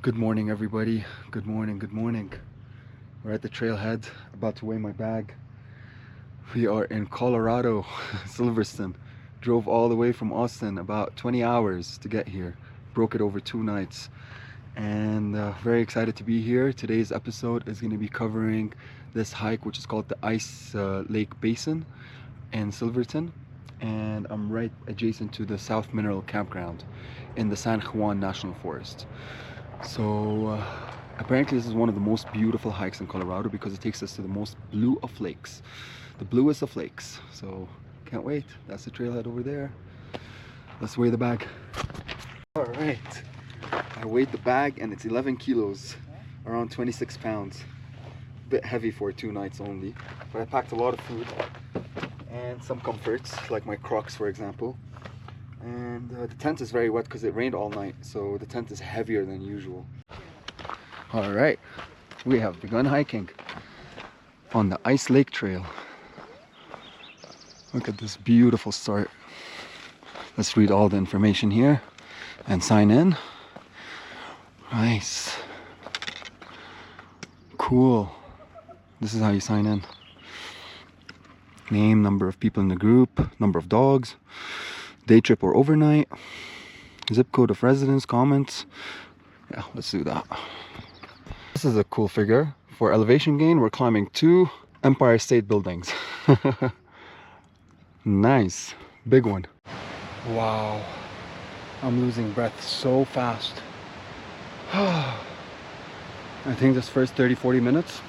Good morning, everybody. Good morning, good morning. We're at the trailhead, about to weigh my bag. We are in Colorado, Silverton. Drove all the way from Austin, about 20 hours to get here. Broke it over 2 nights. And very excited to be here. Today's episode is going to be covering this hike, which is called the Ice Lake Basin in Silverton. And I'm right adjacent to the South Mineral Campground in the San Juan National Forest. So apparently this is one of the most beautiful hikes in Colorado because it takes us to the most blue of lakes, the bluest of lakes. So can't wait. That's the trailhead over there. Let's weigh the bag. All right, I weighed the bag and it's 11 kilos, around 26 pounds. A bit heavy for 2 nights only, but I packed a lot of food and some comforts like my Crocs, for example. And the tent is very wet because it rained all night, so the tent is heavier than usual. All right, we have begun hiking on the Ice Lake Trail. Look at this beautiful start. Let's read all the information here and sign in. Nice. Cool. This is how you sign in. Name, number of people in the group, number of dogs, day trip or overnight, zip code of residence, comments. Yeah, let's do that. This is a cool figure. For elevation gain, we're climbing 2 Empire State Buildings. Nice, big one. Wow, I'm losing breath so fast. I think this first 30-40 minutes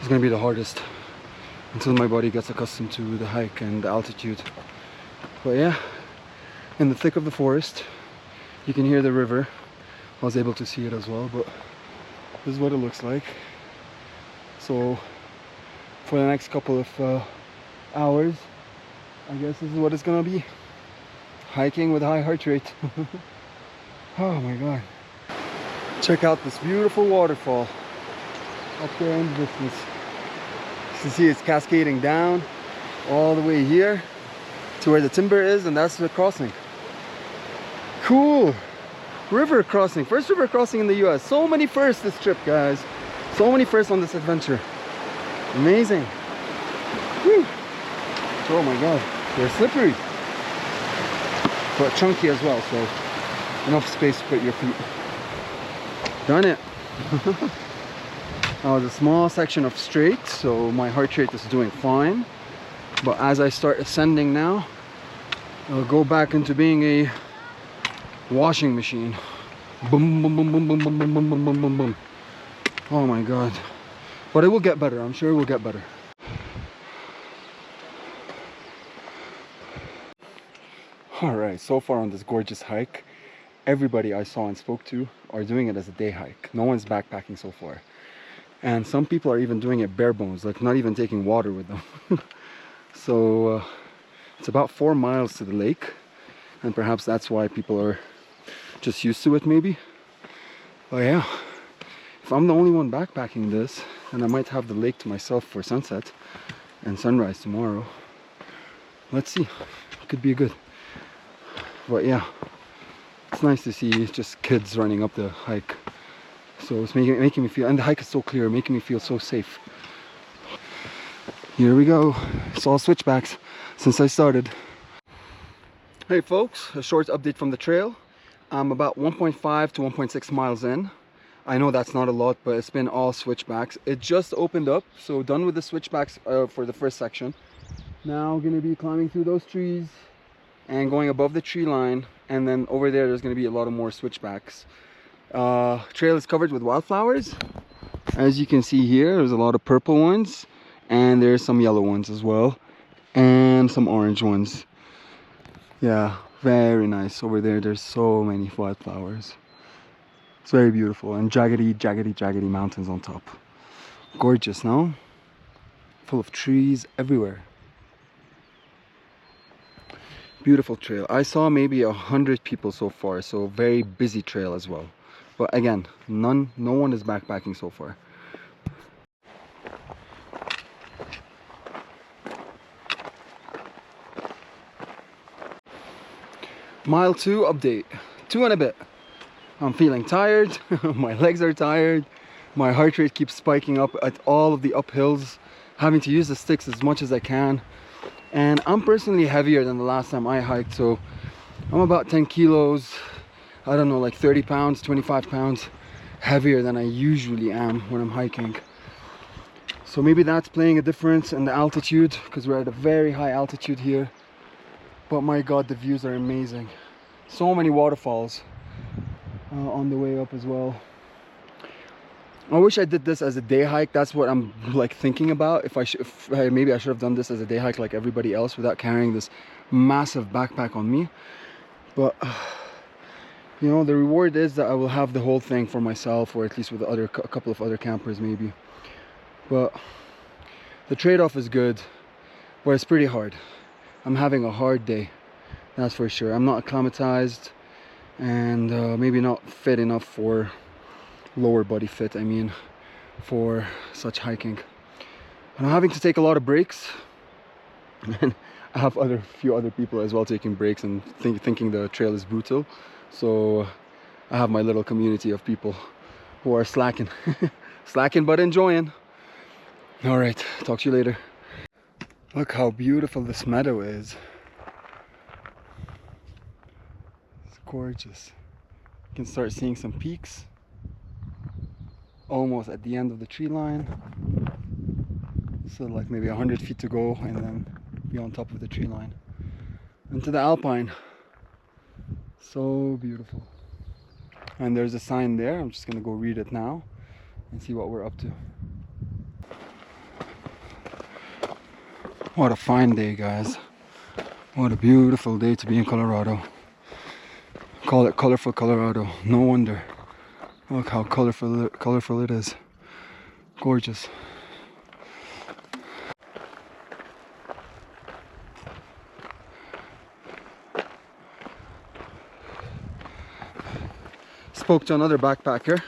is gonna be the hardest until my body gets accustomed to the hike and the altitude. But yeah, in the thick of the forest, you can hear the river. I was able to see it as well, but this is what it looks like. So for the next couple of hours, I guess this is what it's gonna be. Hiking with high heart rate. Oh my god. Check out this beautiful waterfall up there in the distance. You can see it's cascading down all the way here to where the timber is, and that's the crossing. Cool. River crossing. First river crossing in the US. So many firsts this trip, guys. So many firsts on this adventure. Amazing. Whew. Oh my god. They're slippery. But chunky as well, so enough space to put your feet. Done it. That was a small section of straight, so my heart rate is doing fine. But as I start ascending now, I'll go back into being a washing machine. Boom, boom, boom, boom, boom, boom, boom, boom, boom, boom, boom, boom. Oh my god. But it will get better. I'm sure it will get better. Alright, so far on this gorgeous hike, everybody I saw and spoke to are doing it as a day hike. No one's backpacking so far. And some people are even doing it bare bones, like not even taking water with them. So it's about 4 miles to the lake, and perhaps that's why people are just used to it maybe. But yeah, if I'm the only one backpacking this, then I might have the lake to myself for sunset and sunrise tomorrow. Let's see, it could be good. But yeah, it's nice to see just kids running up the hike. So it's making me feel, and the hike is so clear, making me feel so safe. Here we go. It's all switchbacks since I started. Hey folks, a short update from the trail. I'm about 1.5 to 1.6 miles in. I know that's not a lot, but it's been all switchbacks. It just opened up, so done with the switchbacks for the first section. Now I'm gonna be climbing through those trees and going above the tree line, and then over there's gonna be a lot of more switchbacks. Trail is covered with wildflowers. As you can see here, there's a lot of purple ones, and there's some yellow ones as well, and some orange ones. Yeah, very nice. Over there's so many wildflowers. It's very beautiful, and jaggedy mountains on top. Gorgeous, no? Full of trees everywhere. Beautiful trail. I saw maybe 100 people so far, so very busy trail as well. But again, no one is backpacking so far. Mile 2 update. 2 and a bit. I'm feeling tired. My legs are tired. My heart rate keeps spiking up at all of the uphills, having to use the sticks as much as I can. And I'm personally heavier than the last time I hiked, so I'm about 10 kilos, I don't know, like 30 pounds, 25 pounds heavier than I usually am when I'm hiking. So maybe that's playing a difference in the altitude, because we're at a very high altitude here. But my God, the views are amazing. So many waterfalls on the way up as well. I wish I did this as a day hike. That's what I'm like thinking about. Maybe I should have done this as a day hike like everybody else without carrying this massive backpack on me. But you know, the reward is that I will have the whole thing for myself, or at least with a couple of other campers maybe. But the trade-off is good, but it's pretty hard. I'm having a hard day, that's for sure. I'm not acclimatized, and maybe not fit enough for lower body fit, I mean, for such hiking. And I'm having to take a lot of breaks, and I have few other people as well taking breaks and thinking the trail is brutal. So I have my little community of people who are slacking. Slacking but enjoying. All right, talk to you later. Look how beautiful this meadow is. It's gorgeous. You can start seeing some peaks almost at the end of the tree line. So like maybe 100 feet to go, and then be on top of the tree line. Into the alpine. So beautiful. And there's a sign there. I'm just gonna go read it now and see what we're up to. What a fine day, guys. What a beautiful day to be in Colorado. Call it colorful Colorado. No wonder. Look how colorful it is. Gorgeous. Spoke to another backpacker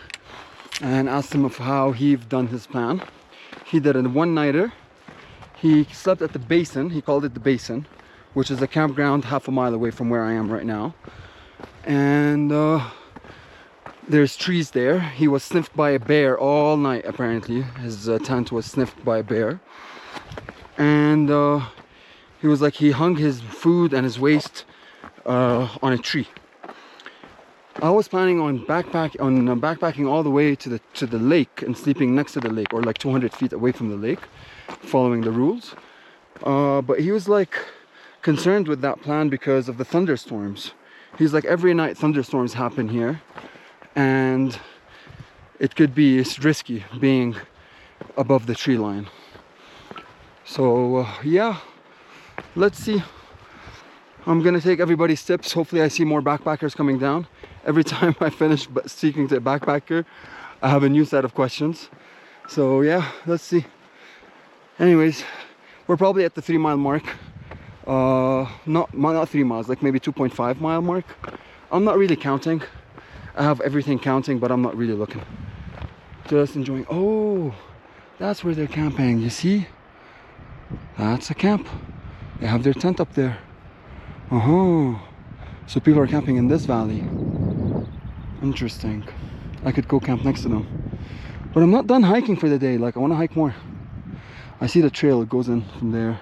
and asked him of how he'd done his plan. He did a one-nighter. He slept at the basin. He called it the basin, which is a campground half a mile away from where I am right now. And there's trees there. He was sniffed by a bear all night, apparently. His tent was sniffed by a bear. And he was like, he hung his food and his waste on a tree. I was planning on backpacking all the way to the lake and sleeping next to the lake, or like 200 feet away from the lake, following the rules. But he was like concerned with that plan because of the thunderstorms. He's like, every night thunderstorms happen here, and it's risky being above the tree line. So yeah, let's see. I'm gonna take everybody's tips. Hopefully I see more backpackers coming down. Every time I finish speaking to a backpacker, I have a new set of questions. So yeah, let's see. Anyways, we're probably at the 3 mile mark. Not 3 miles, like maybe 2.5 mile mark. I'm not really counting. I have everything counting, but I'm not really looking. Just enjoying. Oh, that's where they're camping. You see? That's a camp. They have their tent up there. So people are camping in this valley. Interesting. I could go camp next to them. But I'm not done hiking for the day. Like, I want to hike more. I see the trail. It goes in from there.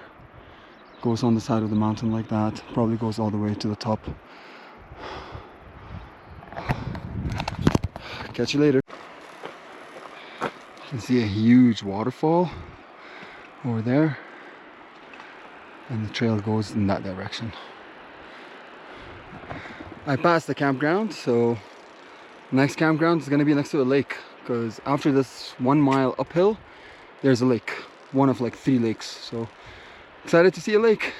Goes on the side of the mountain like that. Probably goes all the way to the top. Catch you later. You can see a huge waterfall over there. And the trail goes in that direction. I passed the campground, so next campground is going to be next to a lake, because after this 1 mile uphill there's a lake, one of like 3 lakes. So excited to see a lake.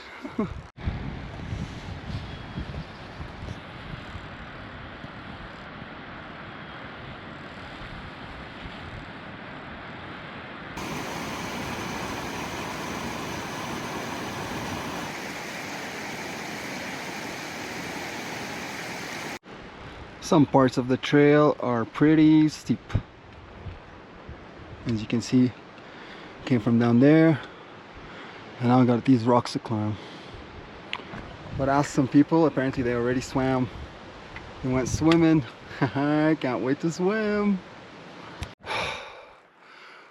Some parts of the trail are pretty steep. As you can see, came from down there, and now I got these rocks to climb. But I asked some people, apparently they already swam We went swimming. I can't wait to swim.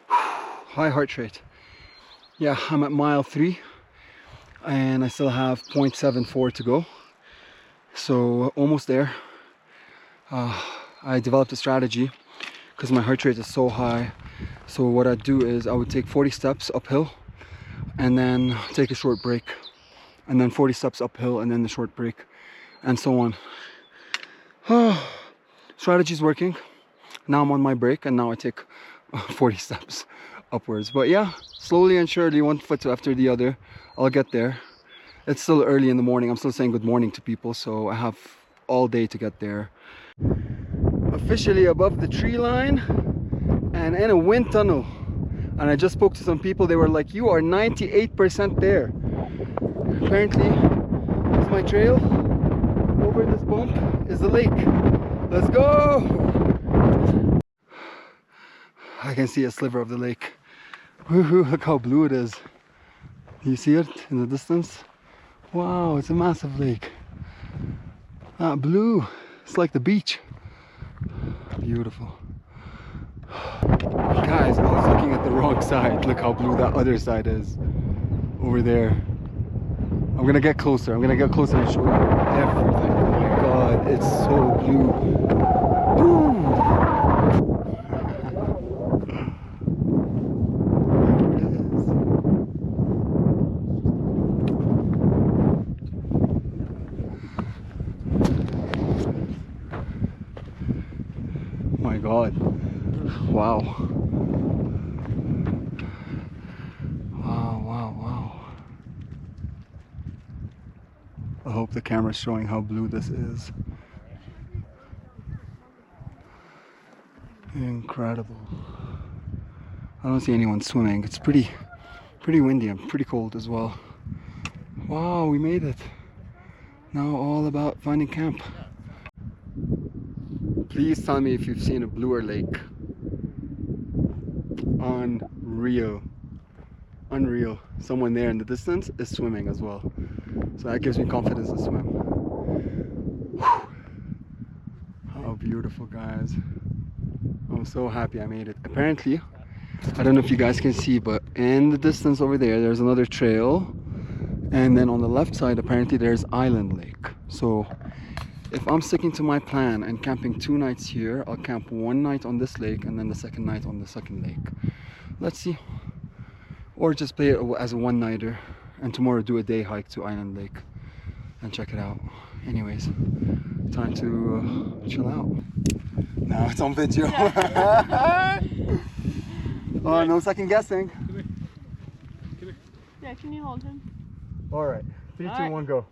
High heart rate. Yeah, I'm at mile 3 and I still have 0.74 to go. So almost there. I developed a strategy because my heart rate is so high. So what I'd do is I would take 40 steps uphill and then take a short break, and then 40 steps uphill and then the short break, and so on. Strategy's working. Now I'm on my break and now I take 40 steps upwards. But yeah, slowly and surely, one foot after the other, I'll get there. It's still early in the morning. I'm still saying good morning to people, so I have all day to get there. Officially above the tree line and in a wind tunnel. And I just spoke to some people. They were like, you are 98% there. Apparently, this is my trail. Over this bump is the lake. Let's go! I can see a sliver of the lake. Woohoo, look how blue it is. Do you see it in the distance? Wow, it's a massive lake. That blue, it's like the beach. Beautiful. Guys, I was looking at the wrong side. Look how blue that other side is. Over there. I'm gonna get closer. I'm gonna get closer and show you everything. Oh my god, it's so blue. Boom! My god. Wow. Wow. I hope the camera's showing how blue this is. Incredible. I don't see anyone swimming. It's pretty windy and pretty cold as well. Wow, we made it. Now all about finding camp. Please tell me if you've seen a bluer lake. Unreal. Unreal. Someone there in the distance is swimming as well. So that gives me confidence to swim. Whew. How beautiful, guys. I'm so happy I made it. Apparently, I don't know if you guys can see, but in the distance over there, there's another trail. And then on the left side, apparently there's Island Lake. So if I'm sticking to my plan and camping 2 nights here, I'll camp 1 night on this lake and then the second night on the second lake. Let's see. Or just play it as a one-nighter and tomorrow do a day hike to Island Lake and check it out. Anyways, time to chill out. Now it's on video. Oh, no second guessing. Come here. Come here. Yeah, can you hold him? Alright, 3, 2, 1, go.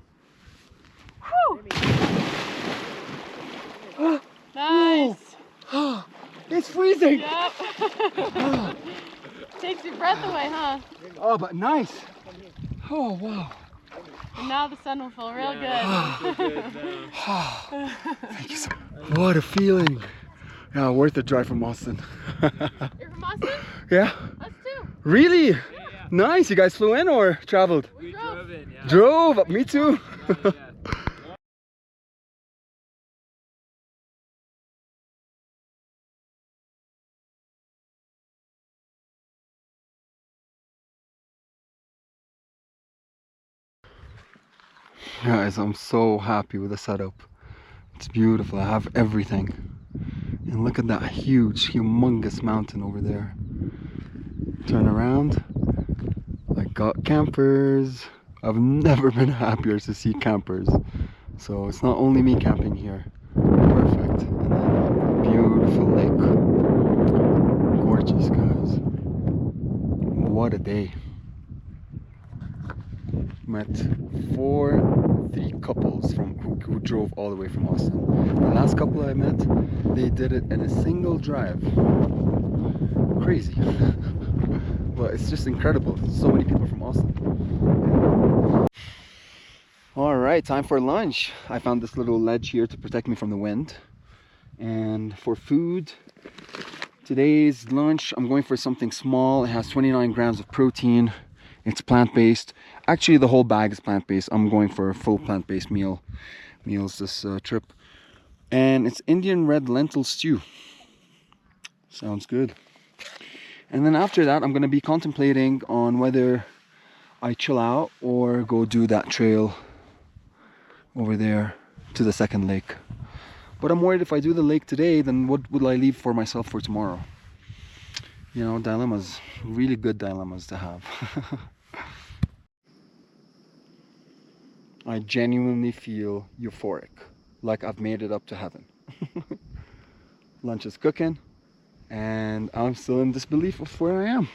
Woo! Nice! It's freezing! Yep. Takes your breath away, huh? Oh, but nice! Oh, wow. And now the sun will feel real good. Thank you so much. What a feeling! Yeah, worth the drive from Austin. You're from Austin? Yeah? Us too. Really? Yeah. Nice! You guys flew in or traveled? We drove in, yeah. Drove? Me too! Guys, I'm so happy with the setup. It's beautiful. I have everything. And look at that huge, humongous mountain over there. Turn around. I got campers. I've never been happier to see campers. So it's not only me camping here. Perfect. And then beautiful lake. Gorgeous, guys. What a day. Met 3 couples who drove all the way from Austin. The last couple I met, they did it in a single drive. Crazy. But it's just incredible. So many people from Austin. Alright, time for lunch. I found this little ledge here to protect me from the wind. And for food, today's lunch, I'm going for something small. It has 29 grams of protein. It's plant-based. Actually, the whole bag is plant-based. I'm going for a full plant-based meals this trip. And it's Indian red lentil stew. Sounds good. And then after that, I'm gonna be contemplating on whether I chill out or go do that trail over there to the second lake. But I'm worried if I do the lake today, then what will I leave for myself for tomorrow? You know, dilemmas, really good dilemmas to have. I genuinely feel euphoric, like I've made it up to heaven. Lunch is cooking, and I'm still in disbelief of where I am.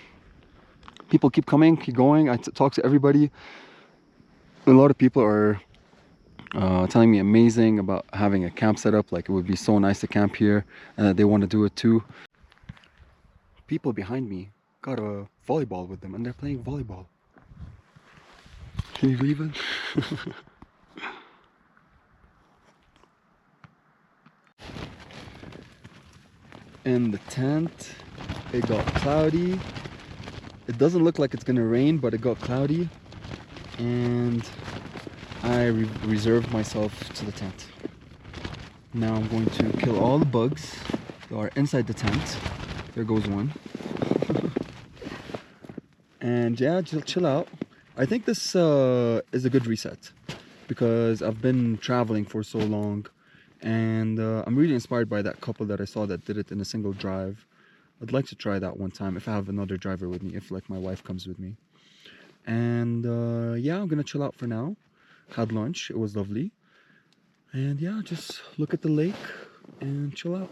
People keep coming, keep going. I talk to everybody. A lot of people are telling me amazing about having a camp set up, like it would be so nice to camp here, and that they want to do it too. People behind me got a volleyball with them, and they're playing volleyball. Can you believe it? In the tent, it got cloudy. It doesn't look like it's gonna rain, but it got cloudy, and I reserved myself to the tent. Now I'm going to kill all the bugs that are inside the tent. There goes one. And yeah, just chill out. I think this is a good reset because I've been traveling for so long, and I'm really inspired by that couple that I saw that did it in a single drive. I'd like to try that one time if I have another driver with me, if like my wife comes with me. And yeah, I'm gonna chill out for now. Had lunch, it was lovely. And yeah, just look at the lake and chill out.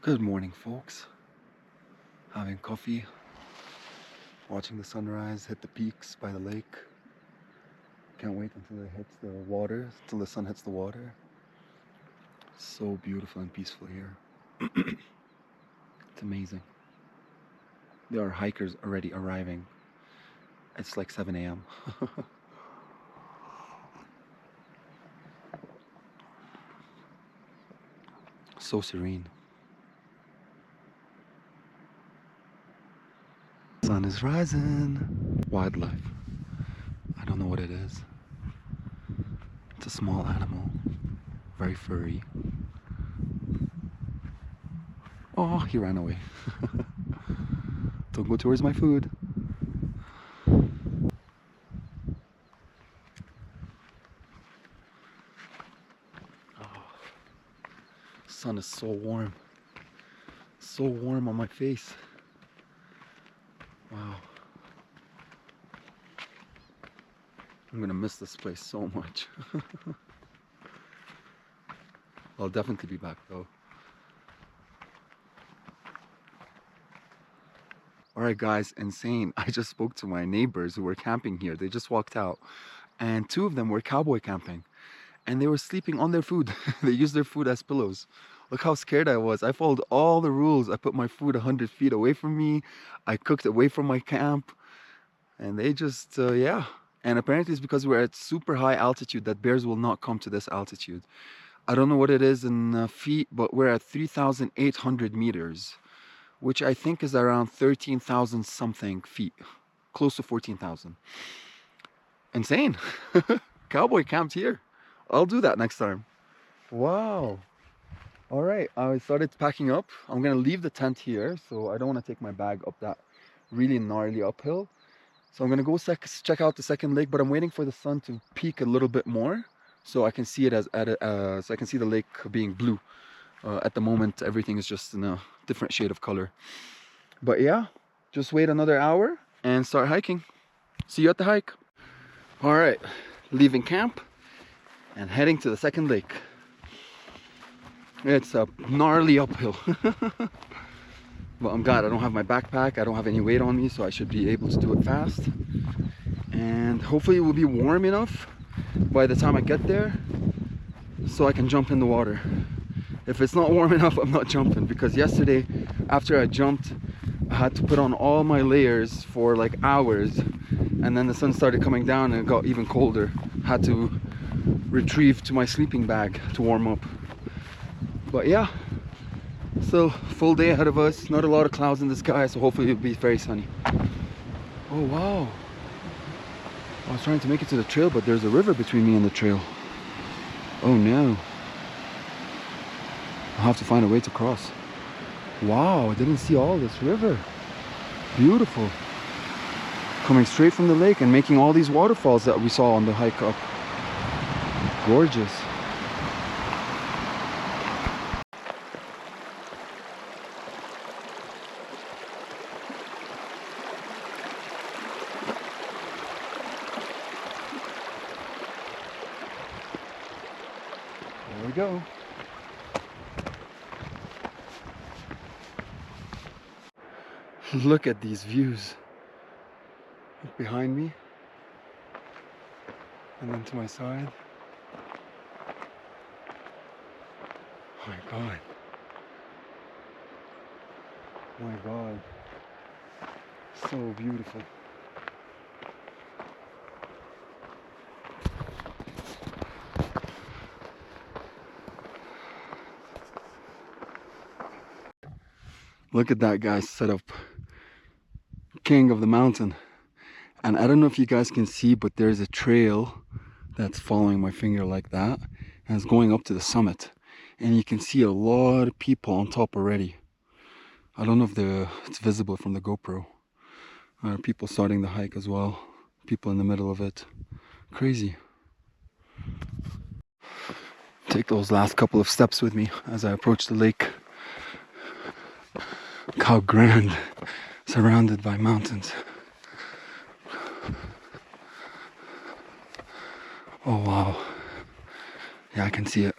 Good morning, folks. Having coffee, watching the sunrise hit the peaks by the lake. Can't wait until it hits the water, till the sun hits the water. So beautiful and peaceful here. It's amazing. There are hikers already arriving. It's like 7 a.m. So serene. Sun is rising. Wildlife. I don't know what it is. It's a small animal. Very furry. Oh, he ran away. Don't go towards my food. Oh, sun is so warm. So warm on my face. Wow. I'm gonna miss this place so much. I'll definitely be back though. Alright guys, insane. I just spoke to my neighbors who were camping here. They just walked out. And two of them were cowboy camping. And they were sleeping on their food. They used their food as pillows. Look how scared I was. I followed all the rules. I put my food 100 feet away from me. I cooked away from my camp. And they just, yeah. And apparently it's because we're at super high altitude that bears will not come to this altitude. I don't know what it is in feet, but we're at 3,800 meters, which I think is around 13,000 something feet, close to 14,000. Insane. Cowboy camped here. I'll do that next time. Wow. All right, I started packing up. I'm gonna leave the tent here, so I don't want to take my bag up that really gnarly uphill. So I'm gonna go check out the second lake, but I'm waiting for the sun to peak a little bit more, so I can see it so I can see the lake being blue. At the moment, everything is just in a different shade of color. But yeah, just wait another hour and start hiking. See you at the hike. All right, leaving camp and heading to the second lake. It's a gnarly uphill. But I'm glad I don't have my backpack. I don't have any weight on me, so I should be able to do it fast. And hopefully it will be warm enough by the time I get there so I can jump in the water. If it's not warm enough, I'm not jumping, because yesterday after I jumped, I had to put on all my layers for like hours, and then the sun started coming down and it got even colder. Had to retrieve to my sleeping bag to warm up. But yeah, still full day ahead of us. Not a lot of clouds in the sky, so hopefully it'll be very sunny. Oh wow, I was trying to make it to the trail, but there's a river between me and the trail. Oh no, I'll have to find a way to cross. Wow, I didn't see all this river. Beautiful. Coming straight from the lake and making all these waterfalls that we saw on the hike up. Gorgeous. There we go. Look at these views. Behind me and then to my side. Oh my god. Oh my god. So beautiful. Look at that guy's setup. King of the mountain. And I don't know if you guys can see, but there's a trail that's following my finger like that, and it's going up to the summit. And you can see a lot of people on top already. I don't know if it's visible from the GoPro. People starting the hike as well. People in the middle of it. Crazy. Take those last couple of steps with me as I approach the lake. Look how grand, surrounded by mountains. Oh wow, yeah, I can see it.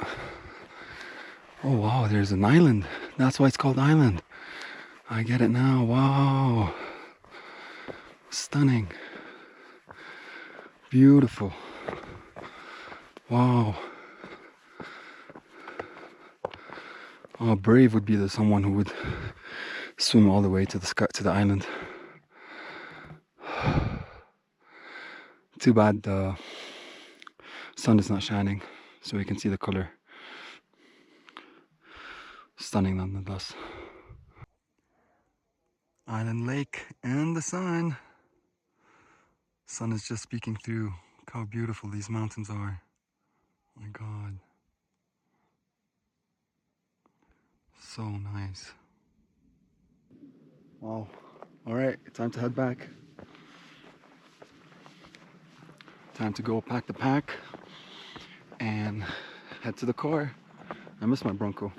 Oh wow, there's an island. That's why it's called island. I get it now. Wow, stunning, beautiful. Wow. Oh, brave would be someone who would swim all the way to the island. Too bad the sun is not shining, so we can see the color. Stunning nonetheless. Island Lake and the sun. Sun is just peeking through. Look how beautiful these mountains are. Oh my god. So nice. Wow. Alright, time to head back. Time to go pack the pack and head to the car. I miss my Bronco.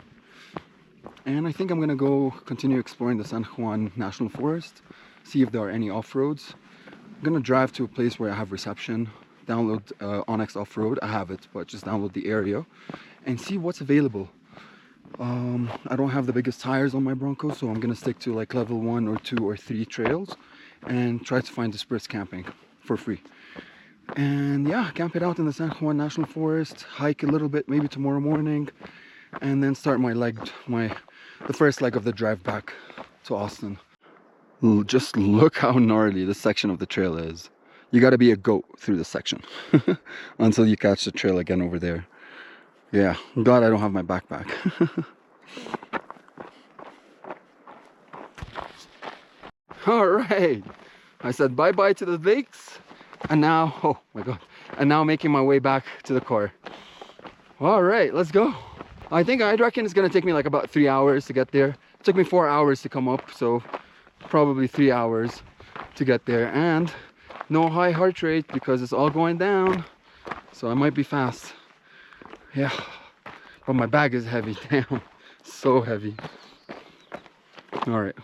And I think I'm gonna go continue exploring the San Juan National Forest, see if there are any off-roads. I'm gonna drive to a place where I have reception, download Onyx Off-Road. I have it, but just download the area and see what's available. I don't have the biggest tires on my Bronco, so I'm gonna stick to like level 1 or 2 or 3 trails and try to find dispersed camping for free. And yeah, camp it out in the San Juan National Forest, hike a little bit maybe tomorrow morning, and then start the first leg of the drive back to Austin. Just look how gnarly this section of the trail is. You gotta be a goat through this section until you catch the trail again over there. Yeah, I'm glad I don't have my backpack. All right, I said bye-bye to the lakes, and now, oh my god, and now making my way back to the car. All right, let's go. I reckon it's gonna take me like about 3 hours to get there. It took me 4 hours to come up, so probably 3 hours to get there. And no high heart rate because it's all going down. So I might be fast. Yeah, but my bag is heavy. Damn, so heavy. All right,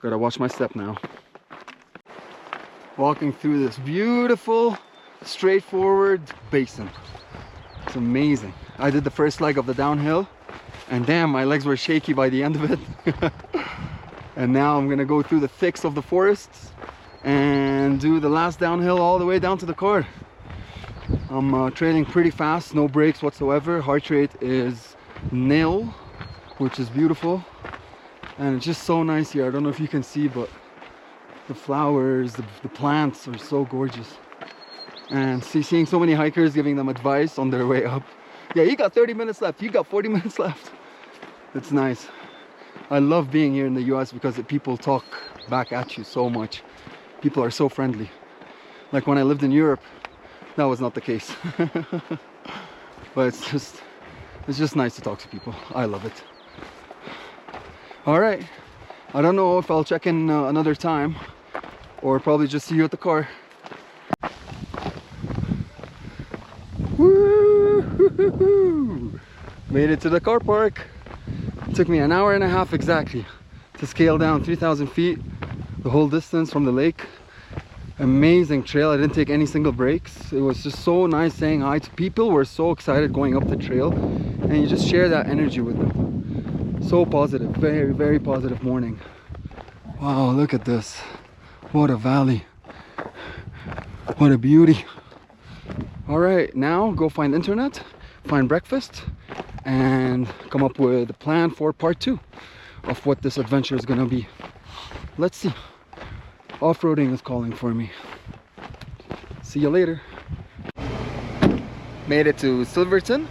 gotta watch my step now. Walking through this beautiful, straightforward basin. It's amazing. I did the first leg of the downhill and damn, my legs were shaky by the end of it. And now I'm gonna go through the thicks of the forests and do the last downhill all the way down to the car. I'm trailing pretty fast, no brakes whatsoever. Heart rate is nil, which is beautiful. And it's just so nice here. I don't know if you can see, but the flowers, the plants are so gorgeous. And seeing so many hikers giving them advice on their way up. Yeah, you got 30 minutes left, you got 40 minutes left. It's nice. I love being here in the US because people talk back at you so much. People are so friendly. Like when I lived in Europe, that was not the case. But it's just nice to talk to people. I love it. All right, I don't know if I'll check in another time or probably just see you at the car. Woo! Made it to the car park. It took me an hour and a half exactly to scale down 3,000 feet, the whole distance from the lake. Amazing trail. I didn't take any single breaks. It was just so nice saying hi to people. We're so excited going up the trail and you just share that energy with them. So positive, very, very positive morning. Wow, look at this. What a valley. What a beauty. All right, now go find internet, find breakfast, and come up with a plan for part 2 of what this adventure is gonna be. Let's see. Off-roading is calling for me. See you later. Made it to Silverton.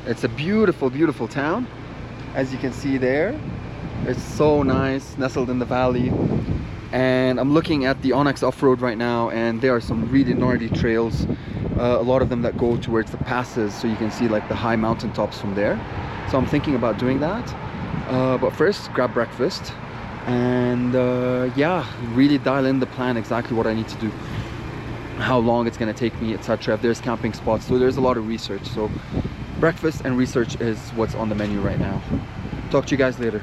It's a beautiful, beautiful town. As you can see there, it's so nice, nestled in the valley. And I'm looking at the Onyx off-road right now, and there are some really gnarly trails. A lot of them that go towards the passes, so you can see like the high mountain tops from there. So I'm thinking about doing that. But first, grab breakfast. And yeah, really dial in the plan, exactly what I need to do, how long it's going to take me, etc. If there's camping spots. So there's a lot of research. So breakfast and research is what's on the menu right now. Talk to you guys later.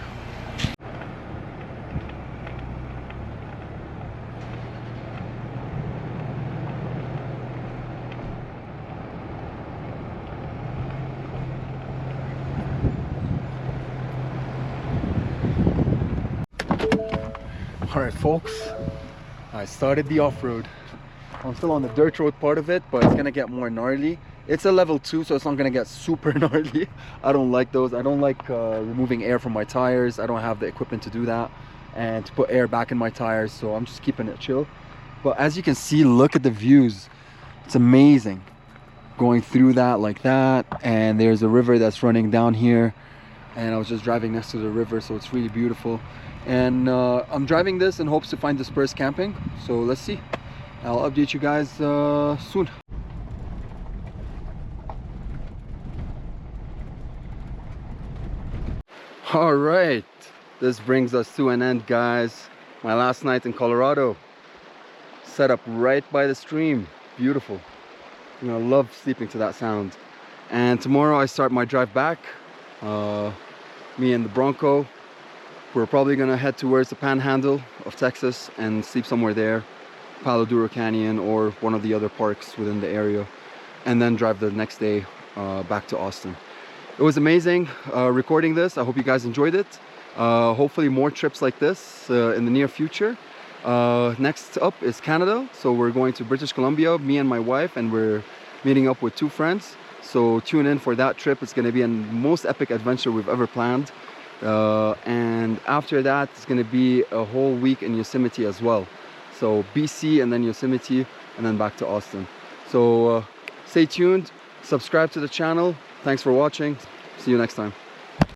All right, folks, I started the off-road. I'm still on the dirt road part of it, but it's gonna get more gnarly. It's a level 2, so it's not gonna get super gnarly. I don't like those. I don't like removing air from my tires. I don't have the equipment to do that and to put air back in my tires, so I'm just keeping it chill. But as you can see, look at the views. It's amazing. Going through that like that, and there's a river that's running down here, and I was just driving next to the river, so it's really beautiful. And I'm driving this in hopes to find dispersed camping, so let's see. I'll update you guys soon. All right, this brings us to an end, guys. My last night in Colorado, set up right by the stream. Beautiful. You know, I love sleeping to that sound. And tomorrow I start my drive back. Me and the Bronco. We're probably gonna head towards the panhandle of Texas and sleep somewhere there, Palo Duro Canyon or one of the other parks within the area, and then drive the next day back to Austin. It was amazing recording this. I hope you guys enjoyed it. Hopefully more trips like this in the near future. Next up is Canada, so we're going to British Columbia, me and my wife, and we're meeting up with 2 friends. So tune in for that trip. It's going to be the most epic adventure we've ever planned. And after that, it's going to be a whole week in Yosemite as well. So BC and then Yosemite and then back to Austin. So stay tuned, subscribe to the channel. Thanks for watching. See you next time.